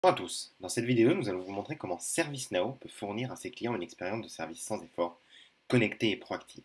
Bonjour à tous, dans cette vidéo nous allons vous montrer comment ServiceNow peut fournir à ses clients une expérience de service sans effort, connectée et proactive.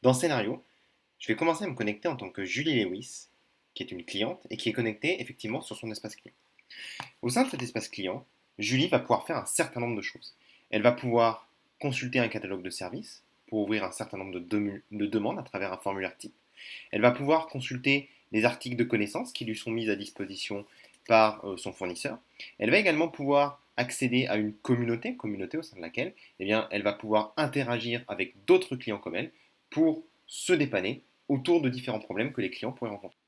Dans ce scénario, je vais commencer à me connecter en tant que Julie Lewis, qui est une cliente et qui est connectée effectivement sur son espace client. Au sein de cet espace client, Julie va pouvoir faire un certain nombre de choses. Elle va pouvoir consulter un catalogue de services pour ouvrir un certain nombre de demandes à travers un formulaire type. Elle va pouvoir consulter les articles de connaissances qui lui sont mis à disposition par son fournisseur. Elle va également pouvoir accéder à une communauté au sein de laquelle elle va pouvoir interagir avec d'autres clients comme elle pour se dépanner autour de différents problèmes que les clients pourraient rencontrer.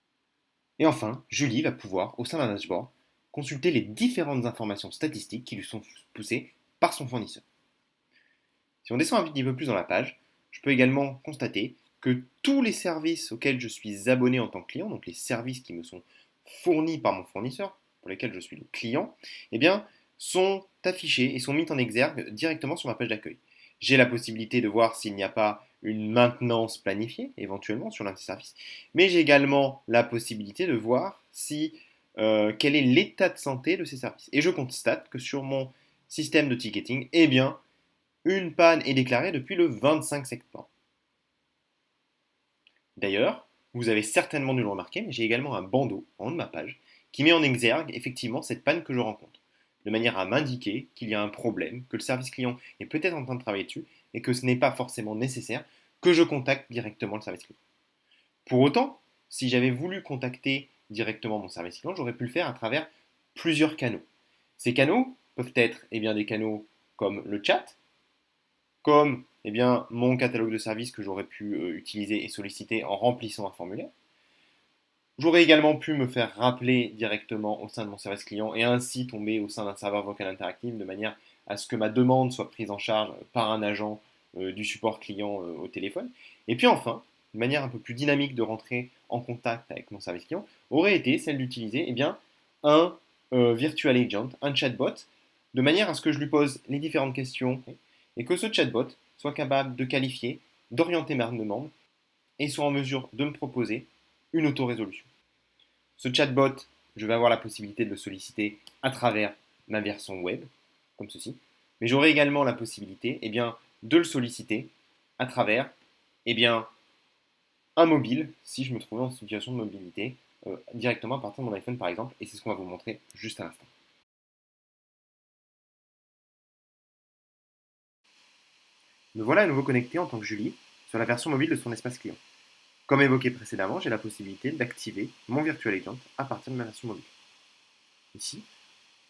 Et enfin, Julie va pouvoir, au sein d'un dashboard, consulter les différentes informations statistiques qui lui sont poussées par son fournisseur. Si on descend un petit peu plus dans la page, je peux également constater que tous les services auxquels je suis abonné en tant que client, donc les services qui me sont fournis par mon fournisseur, pour lesquels je suis le client, eh bien, sont affichés et sont mis en exergue directement sur ma page d'accueil. J'ai la possibilité de voir s'il n'y a pas une maintenance planifiée, éventuellement, sur l'un de ces services, mais j'ai également la possibilité de voir quel est l'état de santé de ces services. Et je constate que sur mon système de ticketing, eh bien, une panne est déclarée depuis le 25 septembre. D'ailleurs, vous avez certainement dû le remarquer, mais j'ai également un bandeau en haut de ma page qui met en exergue effectivement cette panne que je rencontre, de manière à m'indiquer qu'il y a un problème, que le service client est peut-être en train de travailler dessus et que ce n'est pas forcément nécessaire que je contacte directement le service client. Pour autant, si j'avais voulu contacter directement mon service client, j'aurais pu le faire à travers plusieurs canaux. Ces canaux peuvent être des canaux comme le chat, comme mon catalogue de services que j'aurais pu utiliser et solliciter en remplissant un formulaire. J'aurais également pu me faire rappeler directement au sein de mon service client et ainsi tomber au sein d'un serveur vocal interactif de manière à ce que ma demande soit prise en charge par un agent du support client au téléphone. Et puis enfin, une manière un peu plus dynamique de rentrer en contact avec mon service client aurait été celle d'utiliser un virtual agent, un chatbot, de manière à ce que je lui pose les différentes questions et que ce chatbot soit capable de qualifier, d'orienter ma demande et soit en mesure de me proposer une autorésolution. Ce chatbot, je vais avoir la possibilité de le solliciter à travers ma version web, comme ceci, mais j'aurai également la possibilité de le solliciter à travers un mobile, si je me trouvais en situation de mobilité, directement à partir de mon iPhone par exemple, et c'est ce qu'on va vous montrer juste à l'instant. Me voilà à nouveau connecté en tant que Julie sur la version mobile de son espace client. Comme évoqué précédemment, j'ai la possibilité d'activer mon Virtual Agent à partir de ma version mobile. Ici,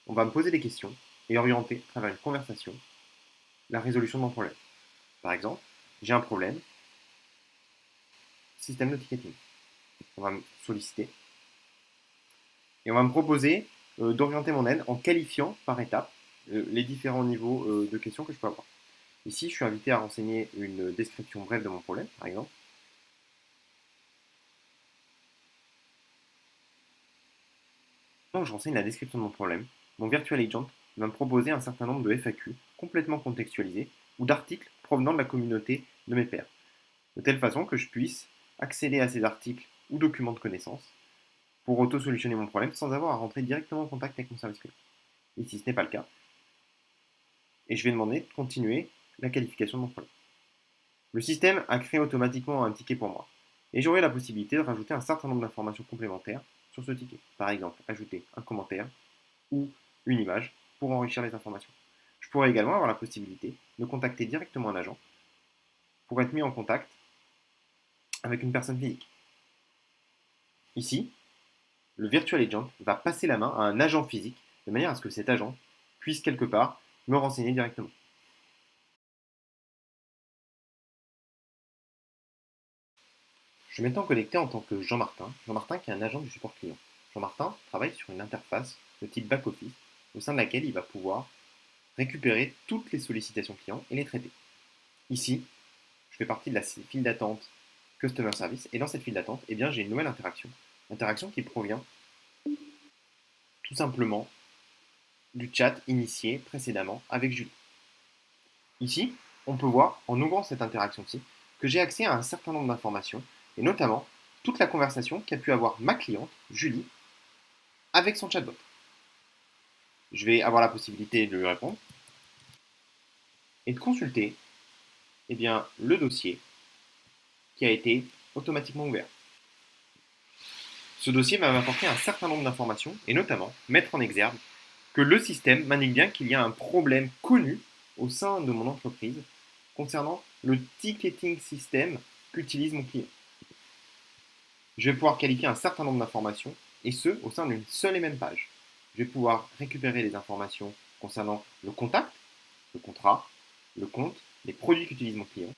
on va me poser des questions et orienter à travers une conversation la résolution de mon problème. Par exemple, j'ai un problème, système de ticketing. On va me solliciter et on va me proposer d'orienter mon aide en qualifiant par étapes les différents niveaux de questions que je peux avoir. Ici, je suis invité à renseigner une description brève de mon problème, par exemple. Quand je renseigne la description de mon problème, mon Virtual Agent va me proposer un certain nombre de FAQ complètement contextualisés ou d'articles provenant de la communauté de mes pairs, de telle façon que je puisse accéder à ces articles ou documents de connaissances pour auto-solutionner mon problème sans avoir à rentrer directement en contact avec mon service client. Ici, ce n'est pas le cas, et je vais demander de continuer la qualification de mon problème. Le système a créé automatiquement un ticket pour moi, et j'aurai la possibilité de rajouter un certain nombre d'informations complémentaires sur ce ticket. Par exemple, ajouter un commentaire ou une image pour enrichir les informations. Je pourrais également avoir la possibilité de contacter directement un agent pour être mis en contact avec une personne physique. Ici, le Virtual Agent va passer la main à un agent physique de manière à ce que cet agent puisse quelque part me renseigner directement. Je m'étais connecté en tant que Jean-Martin, Jean-Martin qui est un agent du support client. Jean-Martin travaille sur une interface de type back-office au sein de laquelle il va pouvoir récupérer toutes les sollicitations clients et les traiter. Ici, je fais partie de la file d'attente Customer Service et dans cette file d'attente, j'ai une nouvelle interaction qui provient tout simplement du chat initié précédemment avec Julie. Ici, on peut voir en ouvrant cette interaction-ci que j'ai accès à un certain nombre d'informations et notamment toute la conversation qu'a pu avoir ma cliente, Julie, avec son chatbot. je vais avoir la possibilité de lui répondre et de consulter eh bien, le dossier qui a été automatiquement ouvert. Ce dossier va m'apporter un certain nombre d'informations et notamment mettre en exergue que le système m'indique bien qu'il y a un problème connu au sein de mon entreprise concernant le ticketing system qu'utilise mon client. Je vais pouvoir qualifier un certain nombre d'informations et ce, au sein d'une seule et même page. Je vais pouvoir récupérer les informations concernant le contact, le contrat, le compte, les produits qu'utilise mon client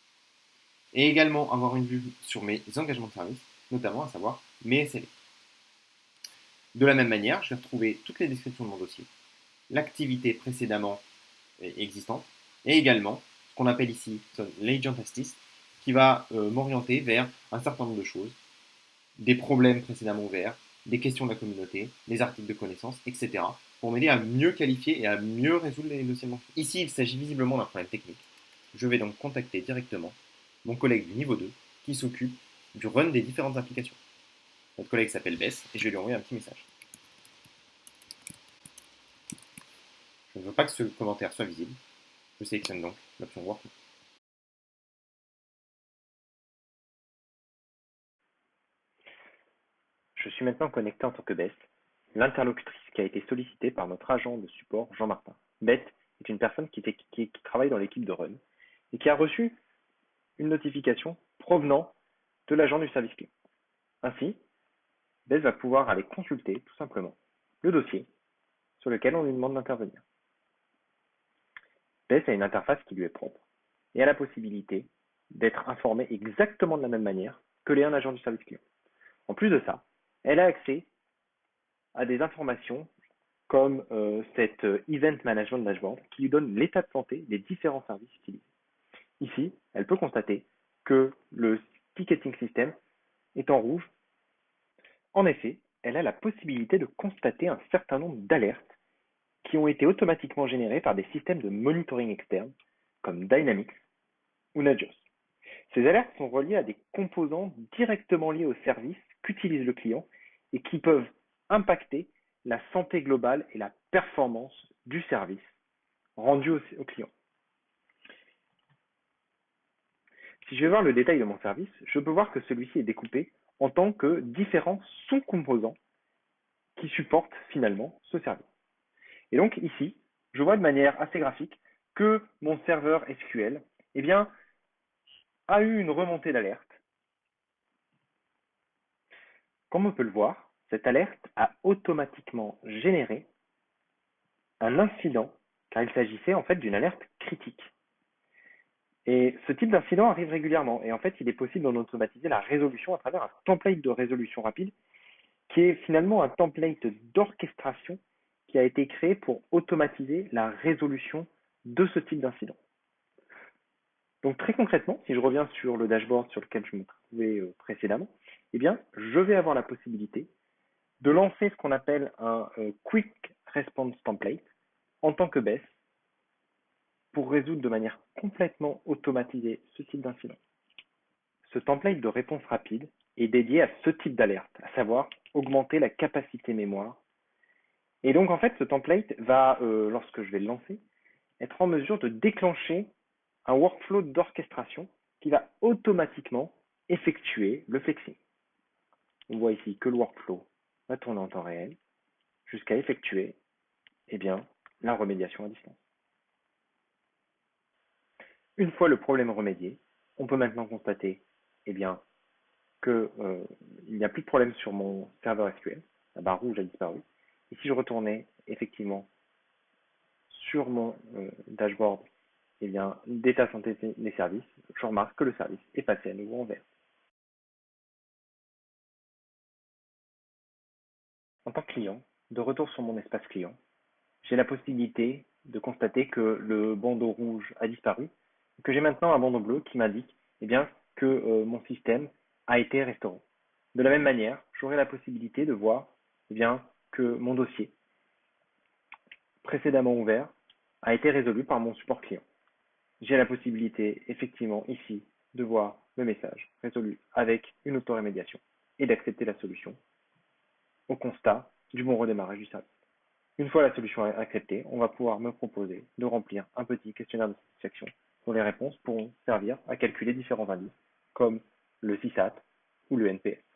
et également avoir une vue sur mes engagements de service, notamment à savoir mes SLA. De la même manière, je vais retrouver toutes les descriptions de mon dossier, l'activité précédemment existante, et également ce qu'on appelle ici l'agent assist, qui va m'orienter vers un certain nombre de choses, des problèmes précédemment ouverts, des questions de la communauté, des articles de connaissances, etc., pour m'aider à mieux qualifier et à mieux résoudre les dossiers manqués. Ici, il s'agit visiblement d'un problème technique. Je vais donc contacter directement mon collègue du niveau 2 qui s'occupe du run des différentes applications. Notre collègue s'appelle Bess et je vais lui envoyer un petit message. Je ne veux pas que ce commentaire soit visible. Je sélectionne donc l'option Workflow. Je suis maintenant connecté en tant que Beth, l'interlocutrice qui a été sollicitée par notre agent de support Jean-Martin. Beth est une personne qui travaille dans l'équipe de Run et qui a reçu une notification provenant de l'agent du service client. Ainsi, Beth va pouvoir aller consulter tout simplement le dossier sur lequel on lui demande d'intervenir. Beth a une interface qui lui est propre et a la possibilité d'être informée exactement de la même manière que l'est un agent du service client. En plus de ça, elle a accès à des informations comme cet Event Management Dashboard qui lui donne l'état de santé des différents services utilisés. Ici, elle peut constater que le ticketing system est en rouge. En effet, elle a la possibilité de constater un certain nombre d'alertes qui ont été automatiquement générées par des systèmes de monitoring externes comme Dynamics ou Nagios. Ces alertes sont reliées à des composants directement liés au service qu'utilise le client et qui peuvent impacter la santé globale et la performance du service rendu au client. Si je vais voir le détail de mon service, je peux voir que celui-ci est découpé en tant que différents sous-composants qui supportent finalement ce service. Et donc ici, je vois de manière assez graphique que mon serveur SQL eh bien, a eu une remontée d'alerte. Comme on peut le voir, cette alerte a automatiquement généré un incident car il s'agissait en fait d'une alerte critique. Et ce type d'incident arrive régulièrement et en fait il est possible d'en automatiser la résolution à travers un template de résolution rapide qui est finalement un template d'orchestration qui a été créé pour automatiser la résolution de ce type d'incident. Donc très concrètement, si je reviens sur le dashboard sur lequel je me trouvais précédemment, eh bien, je vais avoir la possibilité de lancer ce qu'on appelle un Quick Response Template en tant que BES pour résoudre de manière complètement automatisée ce type d'incident. Ce template de réponse rapide est dédié à ce type d'alerte, à savoir augmenter la capacité mémoire. Et donc en fait, ce template va, lorsque je vais le lancer, être en mesure de déclencher un workflow d'orchestration qui va automatiquement effectuer le flexing. On voit ici que le workflow va tourner en temps réel jusqu'à effectuer eh bien, la remédiation à distance. Une fois le problème remédié, on peut maintenant constater eh bien, qu'il n'y a plus de problème sur mon serveur SQL. La barre rouge a disparu. Et si je retournais effectivement sur mon dashboard, eh bien, d'état santé des services, je remarque que le service est passé à nouveau en vert. En tant que client, de retour sur mon espace client, j'ai la possibilité de constater que le bandeau rouge a disparu, et que j'ai maintenant un bandeau bleu qui m'indique eh bien, que mon système a été restauré. De la même manière, j'aurai la possibilité de voir eh bien, que mon dossier précédemment ouvert a été résolu par mon support client. J'ai la possibilité effectivement ici de voir le message résolu avec une autorémédiation et d'accepter la solution au constat du bon redémarrage du service. Une fois la solution acceptée, on va pouvoir me proposer de remplir un petit questionnaire de satisfaction dont les réponses pourront servir à calculer différents indices, comme le CISAT ou le NPS.